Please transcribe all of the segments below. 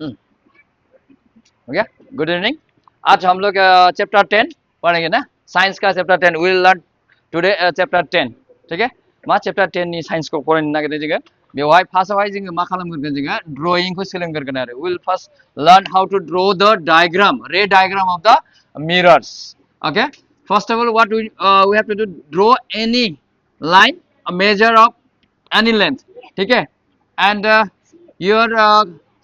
हो गया. Good evening. आज हम लोग चैप्टर 10 पढ़ेंगे ना. साइंस का chapter 10 will learn today chapter 10. ठीक है. मा चैप्टर 10 नि साइंस को फरायनो नागिरदों जोङो. बेवहाय फार्स्टआवहाय जोङो मा खालामगोन जोङो ड्रयिंखौ सोलोंगोरगोन आरो. Will first learn how to draw the diagram, ray diagram of the mirrors. Okay. First of all, what we have to do, draw any line, a measure of any length. ठीक है. And your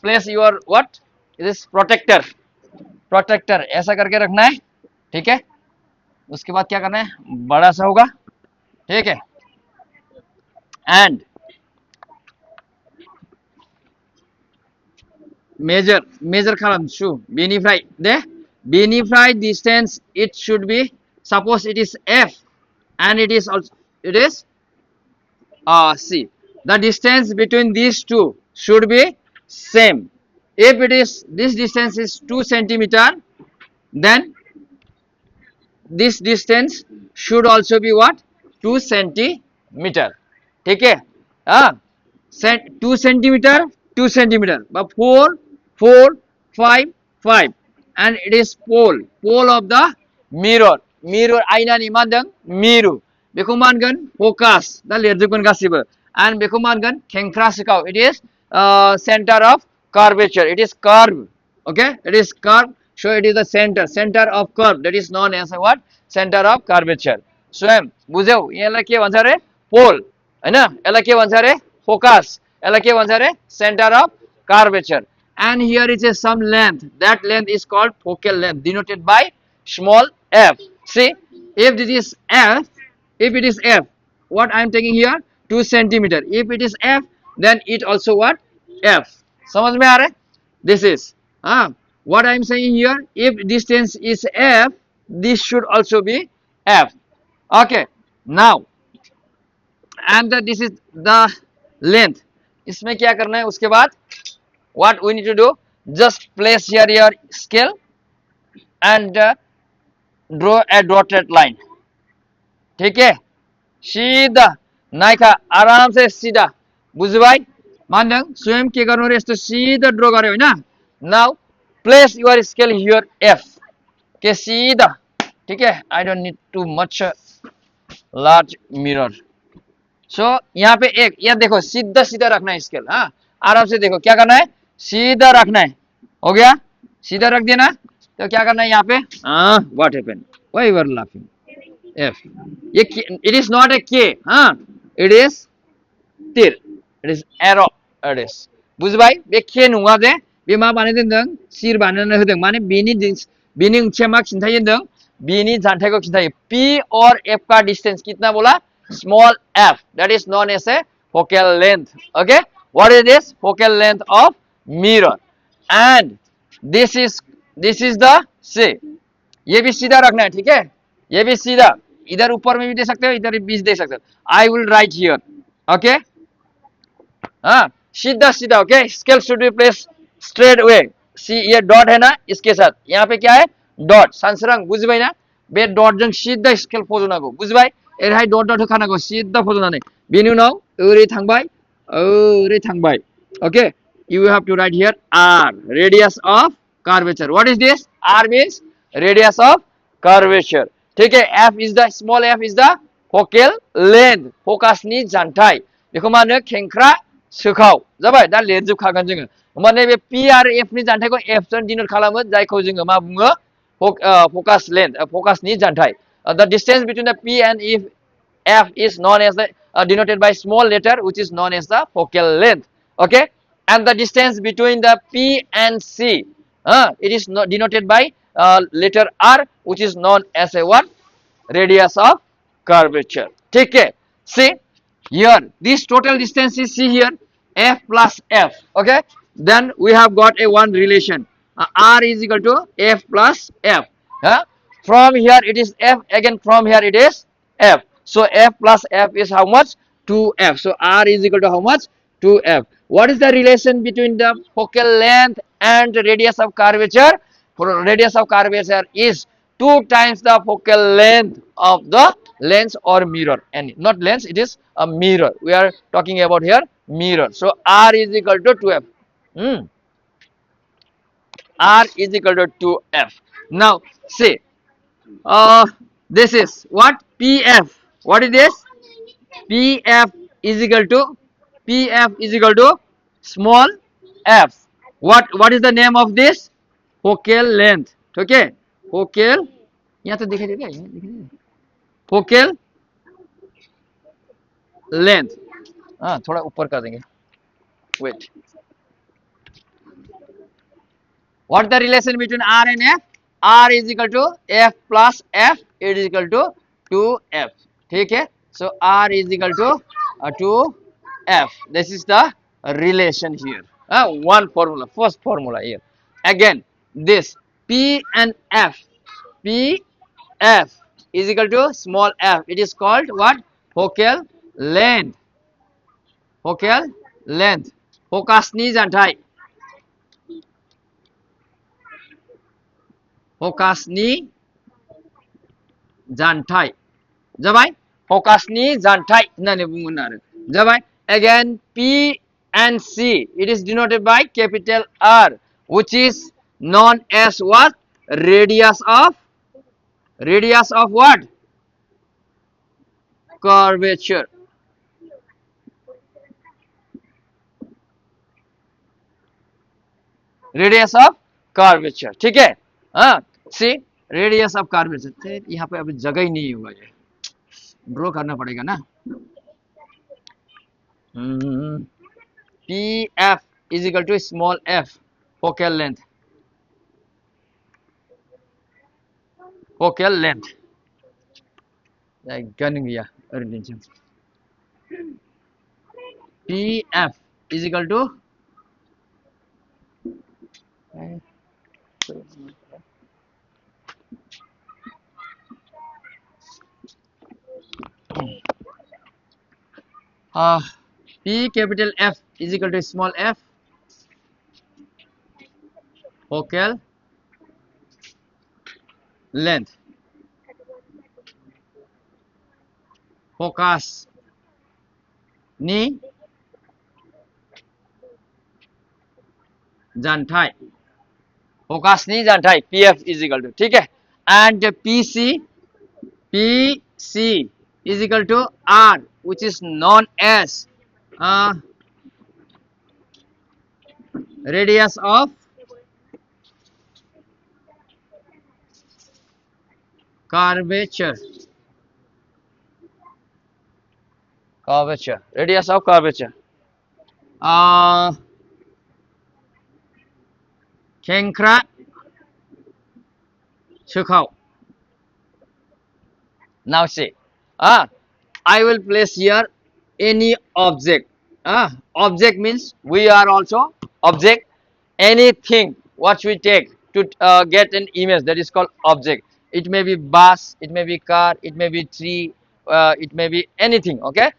place your what, it is protector. Protector ऐसा करके रखना है. ठीक है. उसके बाद क्या करना है, बड़ा सा होगा. ठीक है. एंड मेजर खालाम शु बेनिफ्राय दे बेनिफ्राय distance it should be suppose it is F and it is see, the distance between these two should be same. If it is this distance is 2 centimeter, then this distance should also be what, 2 centimeter. ठीक है. हाँ, 2 centimeter 2 centimeter but 4 4 5 5 and it is pole of the mirror आइनानि मा होनदों मिरु. बेखौ मा होनगोन focus. दा लिरजोबगोन गासिबो. and बेखौ मा होनगोन खेंख्रा सिखाव. it is center of curvature, it is curve. Okay, it is curve. So it is the center of curve, that is known as what, center of curvature. स्वयं बुझ्यौ. यसलाई के भन्छ रे, पोल हैन. यसलाई के भन्छ रे, फोकस. यसलाई के भन्छ रे, centre of curvature. And here is a some length, that length is called focal length, denoted by small f. See, if this is f, if it is f, what I am taking here, 2 centimeter. If it is f, then it also what, f. समझ में आ रहा है. This is what I am saying here, if distance is f, this should also be f. Okay. Now and this is the length. इसमें क्या करना है उसके बाद, what we need to do, just place here your scale and draw a dotted line. ठीक है. सीधा नाइखा आराम से सीधा. बुझ्यो भाइ. मान्दों स्वयं के गर्नु रे, यस्तो सीधा ड्र गर्यो हैन. Now place your scale here F. के सीधा. ठीक है. I don't need too much large mirror. So यहाँ पे एक, यह देखो सीधा सीधा रखना है स्केल. हाँ, आराम से देखो क्या करना है, सीधा रखना है. हो गया. सीधा रख देना. तो क्या करना है यहाँ पे, what happened, why you are laughing, F. ये it is not a K. हाँ, इट इज तिर, it is arrow. It is बुझ भाइ. बे के नङा दे, बे मा बानायदों, सिर बानायना होदों. माने बेनि ओंथिया मा खिन्थायो होनदों, बेनि जानथायखौ खिन्थायो. पी और एफ का डिस्टेंस कितना बोला, small f, that is known as a focal length. Okay, what is this, focal length of mirror. And this is the say, ये भी सीधा रखना है. ठीक है. ये भी सीधा, इधर ऊपर में भी दे सकते हो, इधर बीच दे सकते हो. I will write here. Okay. हाँ, सीधा सीधा. Okay, scale should be place straight way. See, ये डॉट है ना, इसके साथ यहाँ पे क्या है, डॉट. सानसरां बुझबाय ना, बे डॉट जों सीधा स्केल फजनांगौ. बुझबाय. एरहाय डट डट होखानांगौ सीधा फजनानै. बेनि उनाव ओरै थांबाय, ओरै थांबाय. Okay, you have to write here r, radius of curvature. What is this, r means radius of curvature. ठीक है. f is the, small f is the focal length, फोकासनि जानथाय. बेखौ मा होनो, खेंख्रा सोखाव. जाबाय. दा लिरजोबखागोन जोङो. होमबा नैबे p आरो f नि जानथायखौ f जों डिनोट खालामो, जायखौ जोङो मा बुङो, focus length, फोकासनि जानथाय. The distance between the p and f is known as the denoted by small letter, which is known as the focal length. Okay, and the distance between the p and c, it is denoted by letter r, which is known as a what, radius of curvature. ठीक है. See here, this total distance is, see here, f plus f. Okay, then we have got a one relation, r is equal to f plus f. From here it is f, again from here it is f. So f plus f is how much, 2f. So r is equal to how much, 2f. What is the relation between the focal length and radius of curvature? Radius of curvature is 2 times the focal length of the lens or mirror. And not lens, it is a mirror. We are talking about here mirror. So r is equal to 2f. R is equal to 2F. Now see, uh, this is what PF. What is this? PF is equal to small f. What is the name of this? Focal length. Okay, focal. यहाँ तो दिखाई देगा, यहाँ दिखाई देगा. Focal length. हाँ थोड़ा ऊपर कर देंगे. Wait. What the relation between R and F? R is equal to F plus F. It is equal to 2F. ठीक है? So R is equal to 2F. This is the relation here. One formula. First formula here. Again, this P and F. P F is equal to small f. It is called what? Focal length. Focal length. Focusनि जानथाय. Focusनि जानथाय. जाबाय? Focusनि जानथाय होननानै बुङो आरो. जाबाय? Again, P and C. It is denoted by capital R, which is known as what? Radius of what? Curvature. Radius of curvature. ठीक है? हाँ. See, radius of curvature. यहाँ पे अभी जगह ही नहीं हुआ ये. ड्रॉ करना पड़ेगा ना. PF is equal to small f. Focal length. Focal length. Gunning here. PF is equal to P capital F is equal to small f. Focal length. Focus ni जानथाय. Focus ni जानथाय. PF is equal to. ठीक है? And PC is equal to R, which is known as radius of curvature. Radius of curvature. Kenkra Chukau. Now see, I will place here any object. Object means we are also object. Anything what we take to get an image, that is called object. It may be bus, it may be car, it may be tree, it may be anything. Okay,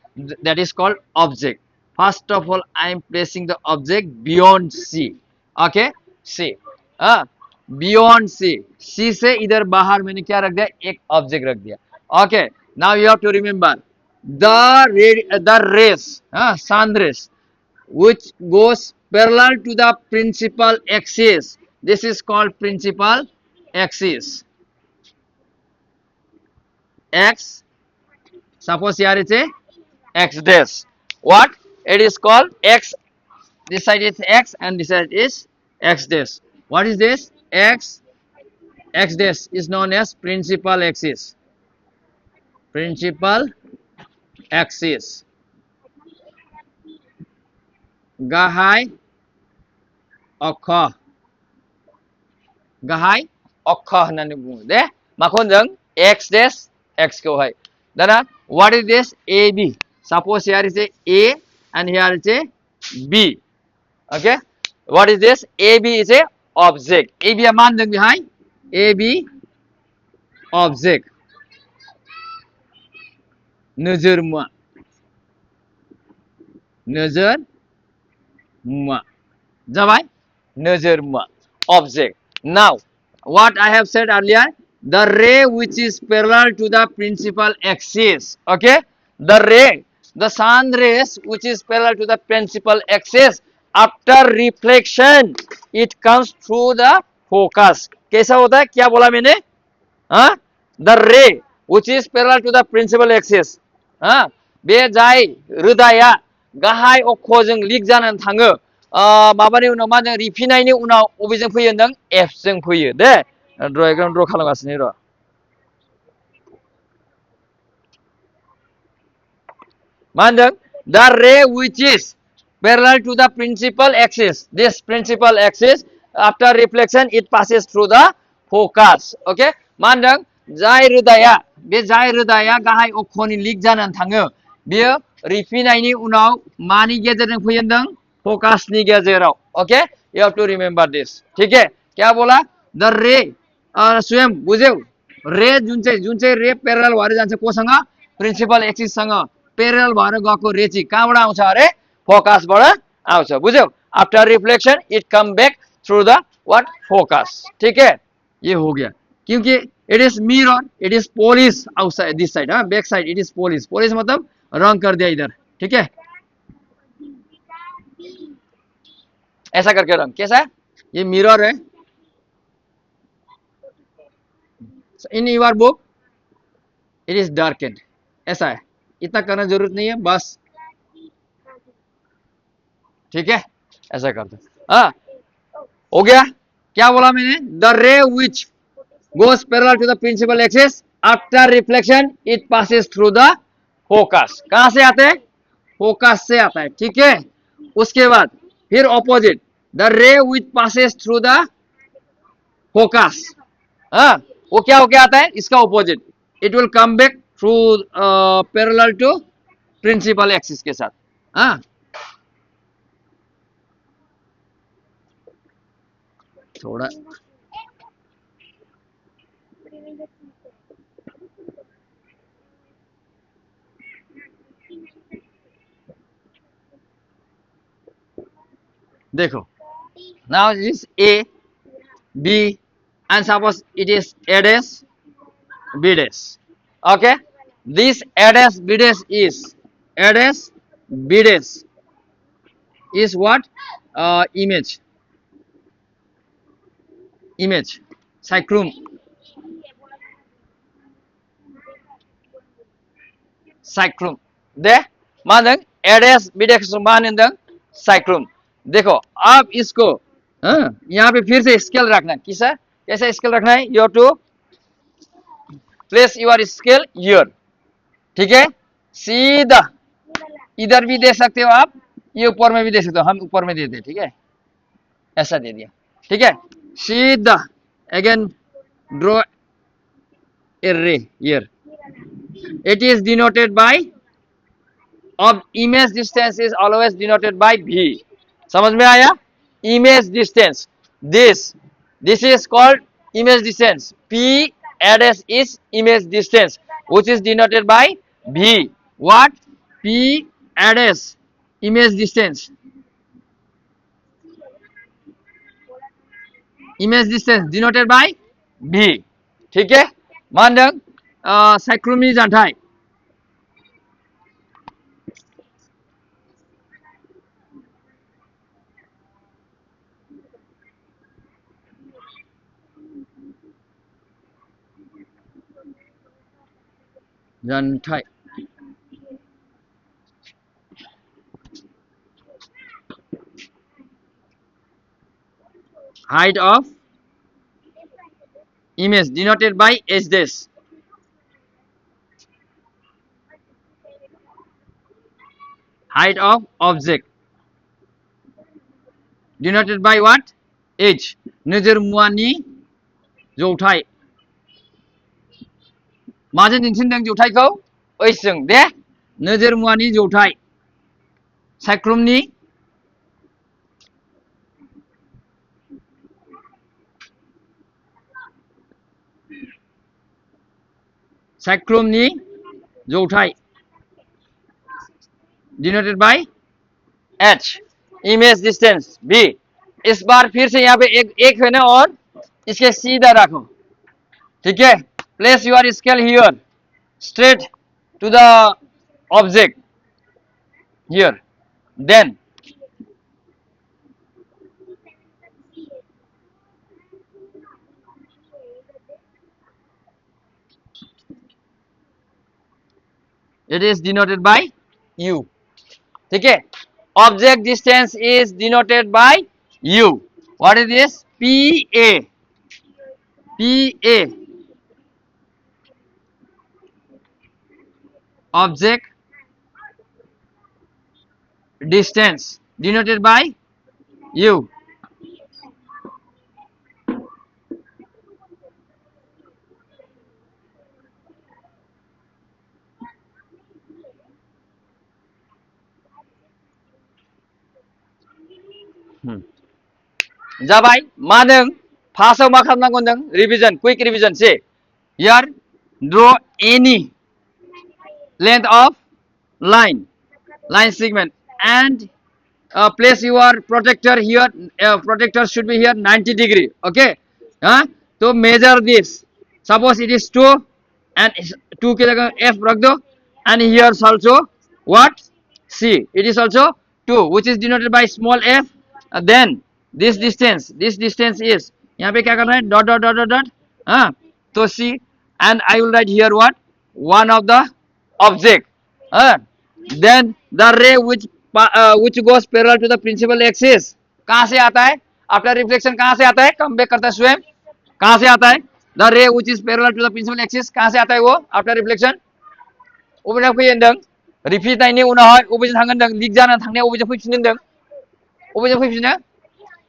that is called object. First of all, I am placing the object beyond C. Okay, C. Beyond C. C से इधर बाहर मैंने क्या रख दिया? एक object रख दिया. Okay, now you have to remember the rays, sun rays, which goes parallel to the principal axis. This is called principal axis. X. Suppose here is a x dash. What? It is called x. This side is x and this side is x dash. What is this? X dash is known as principal axis. Principal axis. Gahai Okha. Gahai Okha होननानै बुङो दे. माखौ होनदों? X dash x खौहाय. दाना what is this? AB. Suppose here is a and here is a B. Okay. What is this? AB is a object. AB मान दों बेहाय. AB object. नोजोर मुवा. नोजोर मुवा. जाबाय? नोजोर मुवा. Object. Now, what I have said earlier, the ray which is parallel to the principal axis. Okay? The sun rays which is parallel to the principal axis, after reflection, it comes through the focus कैसा होता है, क्या बोला मैंने, हाँ, the रे which is parallel to the principal axis, हाँ, बे जाय रोदाया गाहाय अक्षजों लिक जानानै थाङो माबानि उनाव मा जों रिफिनायनि उनाव अबेजों फैयो होनदों एफ जों फैयो दे ड्र खालामगासिनो र' मा होनदों द रे which is parallel to the principal axis, this principal axis after reflection it passes through the focus, okay, मा होनदों जाय रोदाया बे जाय रोदाया गाहाय अक्षनि लिक जानानै थाङो बेयो रिफिनायनि उनाव मानि गेजेरजों फैयो होनदों फोकसनि गेजेराव, okay, you have to remember this, ठीक है, क्या बोला द रे स्वयं बुझ्यौ रे जुन चाहिँ रे प्यारल भएर जान्छ कोसँग प्रिन्सिपल एक्सिससँग प्यारल भएर गएको रे चाहिँ कहाँबाट आउँछ अरे फोकसबाट आउँछ, बुझ्यौ, after reflection it come back through the what focus, ठीक है, ये हो गया क्योंकि it is mirror it is polish outside this side, हाँ, back side it is polish, polish मतलब रंग कर दिया इधर, ठीक है, ऐसा करके रंग कैसा है, ये मिरर है in your book it is darkened, ऐसा है, इतना करना जरूरत नहीं है बस, ठीक है, ऐसा कर दो, हाँ, हो गया, क्या बोला मैंने the ray which goes parallel to the principal axis after reflection it passes through the focus, कहां से आते हैं फोकस से आता है, ठीक है, उसके बाद फिर opposite the ray which passes through the focus, हाँ, वो क्या हो क्या आता है इसका opposite, it will come back through parallel to principal axis के साथ, हाँ, थोड़ा देखो now is A B and suppose it is A dash B dash, okay, this A dash B dash is A dash B dash is what image cyclone cyclone दे मानदों A dash B dash मानदों cyclone, देखो अब इसको हाँ, यहाँ पे फिर से स्केल रखना किसा कैसा स्केल रखना है, your to place your scale here, ठीक है, सीधा इधर भी दे सकते हो आप, ये ऊपर में भी दे सकते हो, हम ऊपर में देते, ठीक है, ऐसा दे दिया, ठीक है, सीधा again draw a ray here, it is denoted by अब image distance is always denoted by v, समझ में आया, image distance this this is called image distance, P एडएस is image distance which is denoted by v, what P एडएस image distance, image distance denoted by v, ठीक है, मानदों साइक्लुमनि जानथाय जानथाय height of image denoted by h dash, height of object denoted by what h, नोजोर मुवानि जौथाय माजों दिन्थिदों जौथायखौ h जों दे नोजोर मुवानि जौथाय साइक्लुमनि जौथाय denoted by h, image distance b, इस बार फिर से यहाँ पे एक है ना और इसके सीधा रखो, ठीक है, place your scale here straight to the object here, then It is denoted by u. ठीक है. Object distance is denoted by u. What is this? PA. PA. Object distance denoted by u. जाबाय मा नों फार्स्टआव मा खालामनांगौ नों revision quick revision से हियर ड्र any length of line segment and place your protector here. Protector should be here 90 degree. Okay, to measure this, suppose it is 2 and 2 के जगह f रख दो, and here also what c, it is also 2 which is denoted by small f. Then this distance is यहाँ पे क्या करना है dot dot dot dot dot, तो c, and I will write here what one of the object. Then the ray which goes parallel to the principal axis कहाँ से आता है आफ्टर रिफ्लेक्शन, कहाँ से आता है कम बैक करता है स्वयं, कहाँ से आता है द रे which is parallel to the principal axis, कहाँ से आता है वो आफ्टर रिफ्लेक्शन अबेनिफ्राय फैयो होनदों रिफ्लेक्टनायनि उनावहाय अबेजों थांगोन होनदों लिक जानानै थांनाया अबेजों फैफिनो होनदों अबेजों फैफिनो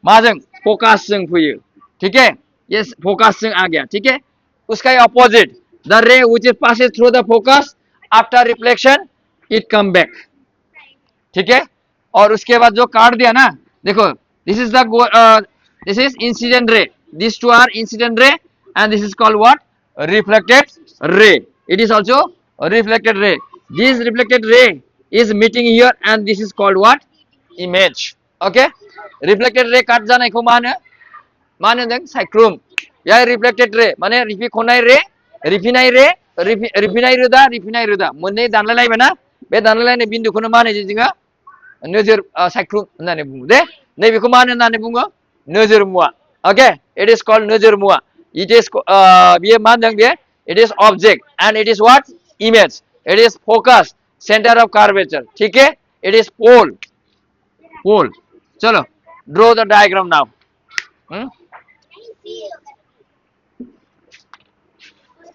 माजों फोकासजों फैयो. ठीक है, यस फोकासजों आ गया. ठीक है, उसका अपोजिट द रे which is passes through the focus after reflection it come back. ठीक है, और उसके बाद जो काट दिया ना देखो this is the this is incident ray, these two are incident ray and this is called what reflected ray. It is also a reflected ray. This reflected ray is meeting here and this is called what image. Okay, reflected ray काट जानायखौ मा होनो साइक्लुम. या reflected ray माने रिफिखनाय रे रिफिनाय रोदा मोननै दानलायलायबाय ना बे दानलायलायनाय बिन्दुखौनो मा होनो जोङो नोजोर साइक्लुम होननानै बुङो दे. नैबेखौ मा होननानै बुङो नोजोर मुवा. ओके, इट इज कल्ड नोजोर मुवा. इट इज बियो मा होनदों बे it is object and it is what image. It is focus centre of curvature. ठीक है, इट इज पोल. चलो ड्रॉ द डायग्राम नाउ.